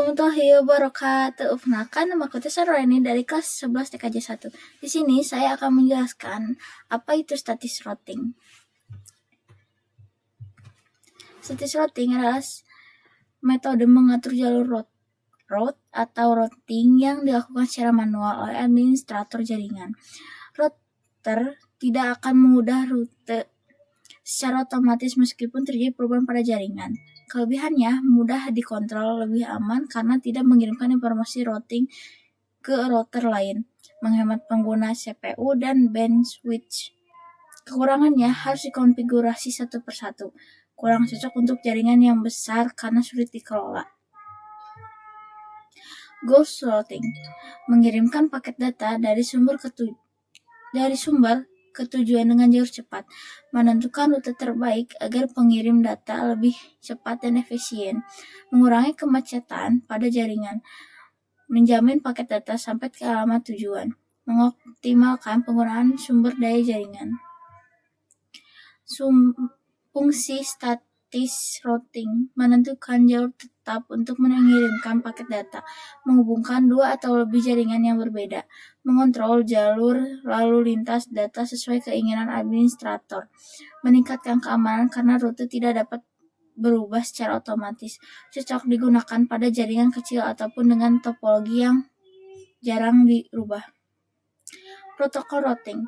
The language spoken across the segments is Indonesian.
warahmatullahi wabarakatuh. Perkenalkan, nama aku Tessa Roeni dari kelas 11 TKJ 1. Di sini saya akan menjelaskan apa itu statis routing. Statis routing adalah metode mengatur jalur route atau routing yang dilakukan secara manual oleh administrator jaringan. Router tidak akan mengubah rute secara otomatis meskipun terjadi perubahan pada jaringan. Kelebihannya mudah dikontrol, lebih aman karena tidak mengirimkan informasi routing ke router lain, menghemat pengguna CPU dan bandwidth. Kekurangannya harus dikonfigurasi satu persatu. Kurang cocok untuk jaringan yang besar karena sulit dikelola. Ghost routing mengirimkan paket data dari sumber ke tujuan dengan jalur cepat, menentukan rute terbaik agar pengirim data lebih cepat dan efisien, mengurangi kemacetan pada jaringan, menjamin paket data sampai ke alamat tujuan, mengoptimalkan penggunaan sumber daya jaringan. Fungsi statis routing menentukan jalur tetap untuk mengirimkan paket data, menghubungkan dua atau lebih jaringan yang berbeda, mengontrol jalur lalu lintas data sesuai keinginan administrator, meningkatkan keamanan karena rute tidak dapat berubah secara otomatis, cocok digunakan pada jaringan kecil ataupun dengan topologi yang jarang dirubah. Protokol routing.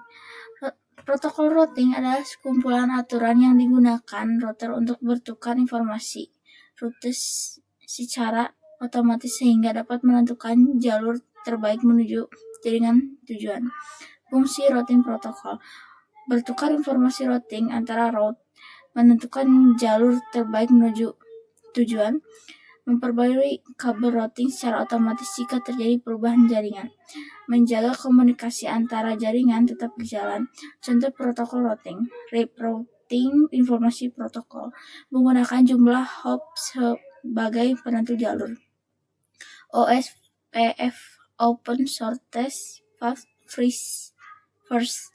Protokol routing adalah sekumpulan aturan yang digunakan router untuk bertukar informasi rute secara otomatis sehingga dapat menentukan jalur terbaik menuju jaringan tujuan. Fungsi routing protokol: bertukar informasi routing antara route, menentukan jalur terbaik menuju tujuan, memperbarui kabel routing secara otomatis jika terjadi perubahan jaringan, menjaga komunikasi antara jaringan tetap berjalan. Contoh protokol routing: rerouting informasi protokol, menggunakan jumlah hop sebagai penentu jalur. OSPF, Open Shortest First,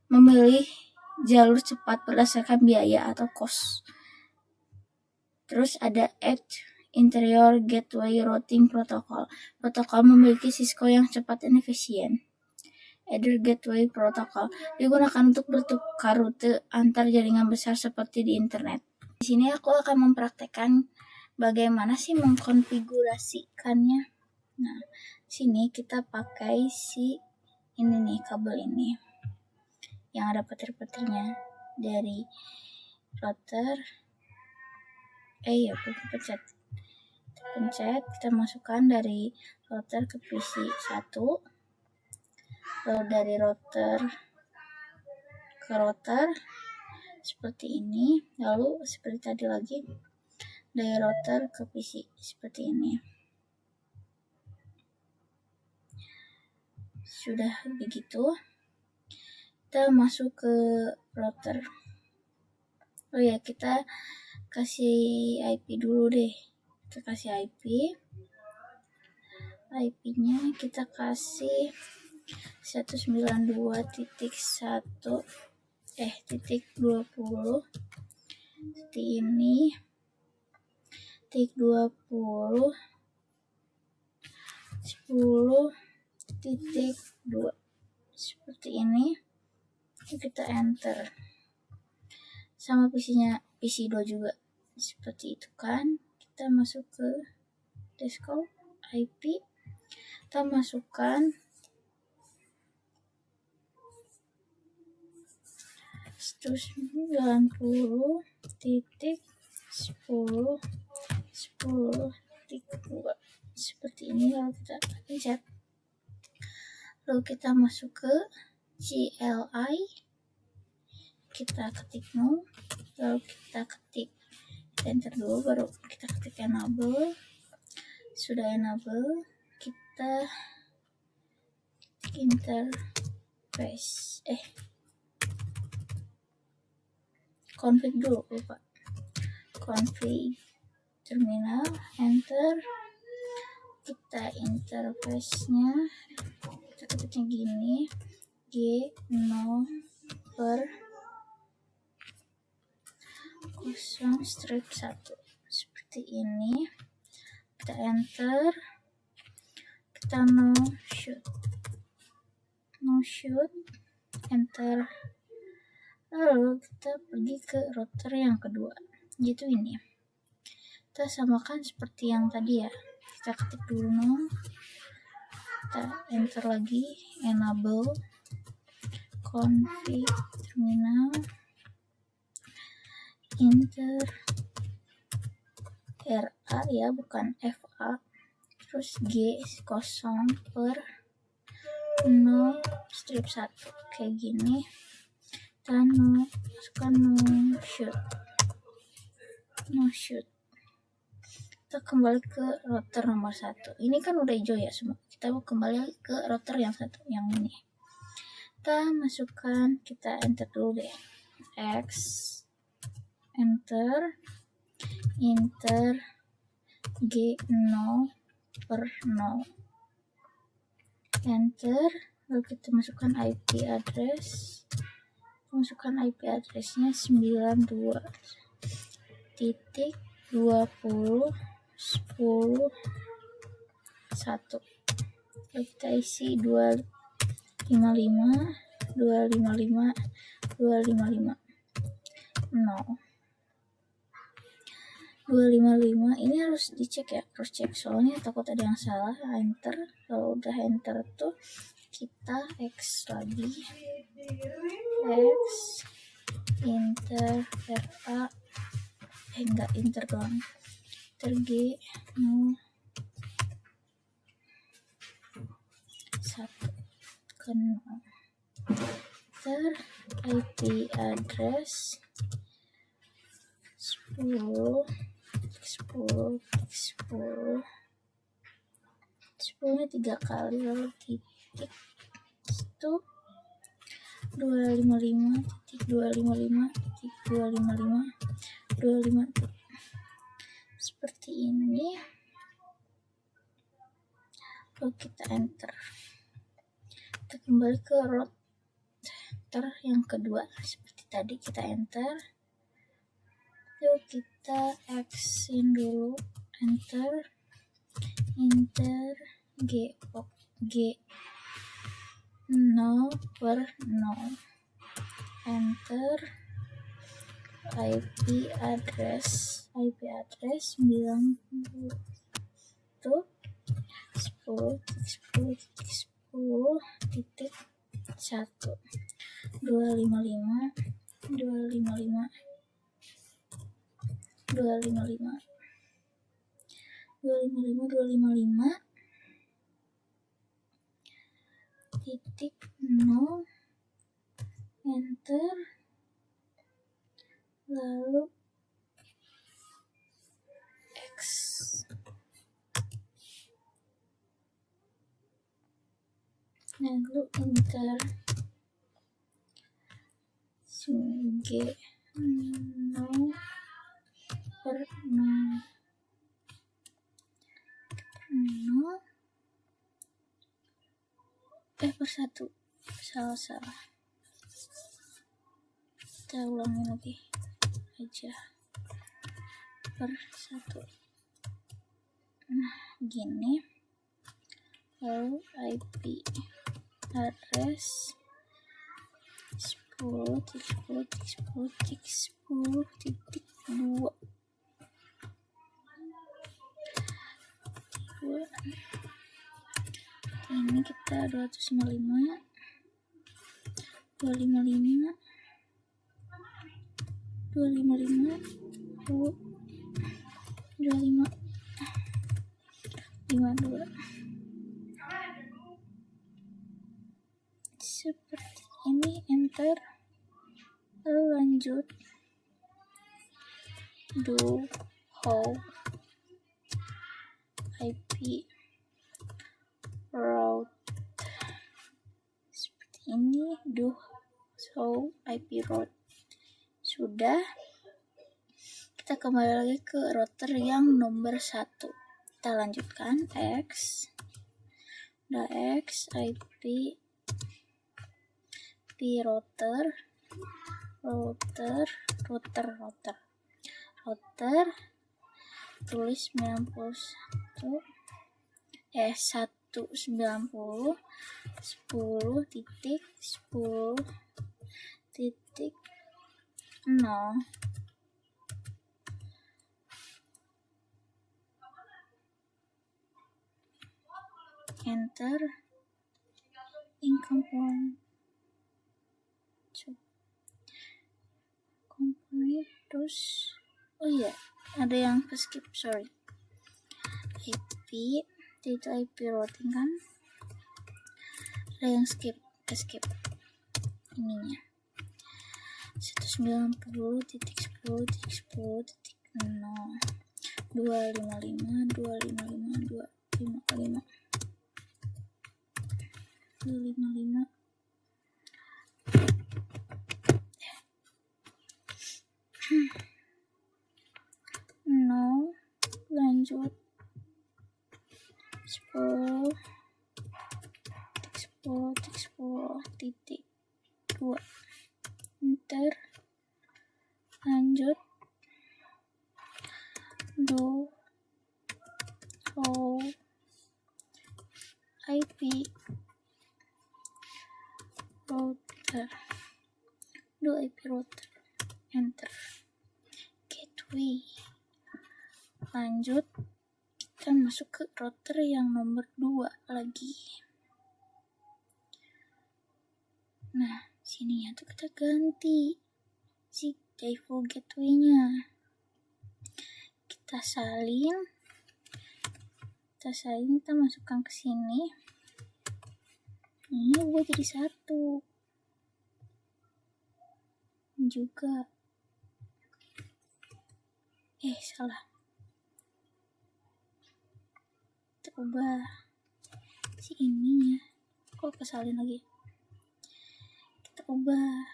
memilih jalur cepat berdasarkan biaya atau cost. Terus ada Edge Interior Gateway Routing Protocol. Protokol memiliki sisco yang cepat dan efisien. Edge Gateway Protocol digunakan untuk bertukar rute antar jaringan besar seperti di internet. Di sini aku akan mempraktekkan bagaimana sih mengkonfigurasikannya. Nah, sini kita pakai ini nih, kabel ini yang ada petir-petirnya dari router. Pencet, kita masukkan dari router ke PC 1, lalu dari router ke router seperti ini, lalu seperti tadi lagi dari router ke PC seperti ini. Sudah begitu, kita masuk ke router. Oh ya, kita kasih IP dulu deh. Kita kasih IP-nya kita kasih 192.1.20 seperti ini. 20 10.2 seperti ini. Kita enter. Sama PC 2 juga seperti itu kan. Kita masuk ke desktop IP, kita masukkan 190.10.10.2 seperti ini. Lalu kita pencet, lalu kita masuk ke CLI, kita ketik no, lalu kita ketik enter dulu, baru kita ketik enable. Sudah enable, kita interface config dulu, lupa config terminal, enter. Kita interface-nya kita ketiknya gini, G0/0/1 seperti ini. kita enter, kita no shoot, enter. Lalu kita pergi ke router yang kedua, yaitu ini. Kita samakan seperti yang tadi ya. Kita ketik dulu no, kita enter lagi, enable config terminal, enter RA ya, bukan FA, terus G 0/0 strip 1 kayak gini. Kita masukkan no shoot. Kita kembali ke router nomor 1. Ini kan udah hijau ya semua. Kita mau kembali ke router yang satu, yang ini. Kita masukkan, kita enter dulu deh. X, enter G 0/0, enter. Lalu kita masukkan IP address. Masukkan IP addressnya 92.20.10.1. Lalu kita isi 255 ini harus dicek ya, cross check soalnya takut ada yang salah. Enter. Kalau udah enter tuh kita X lagi, X enter RA, enggak enter doang, enter G 0/1 ke 0, enter IP address 10 nya 3 kali, lalu titik itu 255.255.255 seperti ini. Lalu kita enter, kita kembali ke router yang kedua seperti tadi, kita enter. Lalu kita X-in dulu, enter G 0/0, enter IP address 90.10.10.10.1 255 titik 0, enter. Lalu X, lalu enter G 0/0 1, salah. Kita ulangi lagi aja, 1. Nah gini. Lalu IP address 10.10.10.10.2. Ini kita 255 255 52 seperti ini, enter. Lalu lanjut do how IP route seperti ini, do how IP route. Sudah, kita kembali lagi ke router yang nomor 1. Kita lanjutkan X, udah X IP router tulis 91.168.1.1 10.10.0 enter incomplete complete. Terus ada yang ke skip, sorry. IP itu IP routing kan, ada yang ke skip ininya 190.10.10.0 255 no, lanjut 10.10.10.2 enter, lanjut do IP router enter gateway, lanjut kita masuk ke router yang nomor 2 lagi. Nah sini ya tuh kita ganti si default gateway-nya, kita salin, kita masukkan ke sini. Ini ubah jadi 1 juga. Salah. Kita ubah si ininya. Kok kesalin lagi? Kita ubah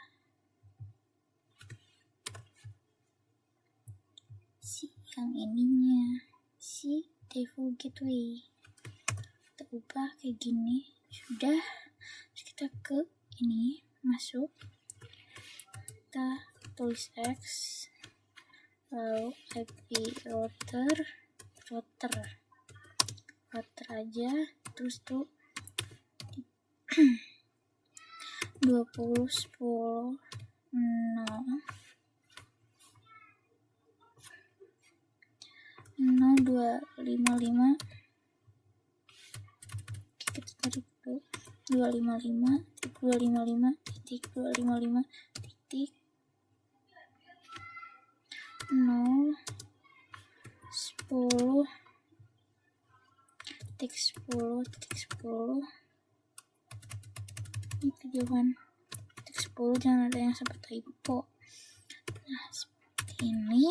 si yang ininya, si default gateway. Kita ubah kayak gini. Sudah. Terus kita ke ini, masuk. Kita tulis X, lalu IP router aja, terus tuh 20.10.0 255. Kita tarik dulu 255.255.255.0 10.10.10 ini kejauhan 10, jangan ada yang sampai typo. Nah seperti ini,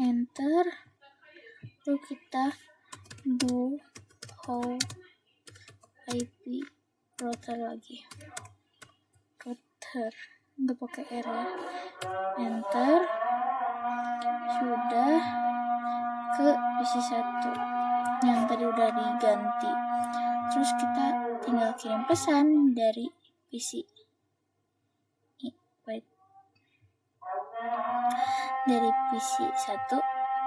enter, lalu kita do IP router lagi, router nggak pakai R ya, enter, sudah ke PC 1 yang tadi udah diganti. Terus kita tinggal kirim pesan dari PC dari PC 1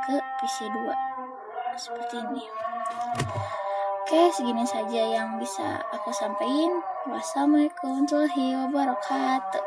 ke PC 2 seperti ini. Oke, segini saja yang bisa aku sampaikan. Wassalamualaikum warahmatullahi wabarakatuh.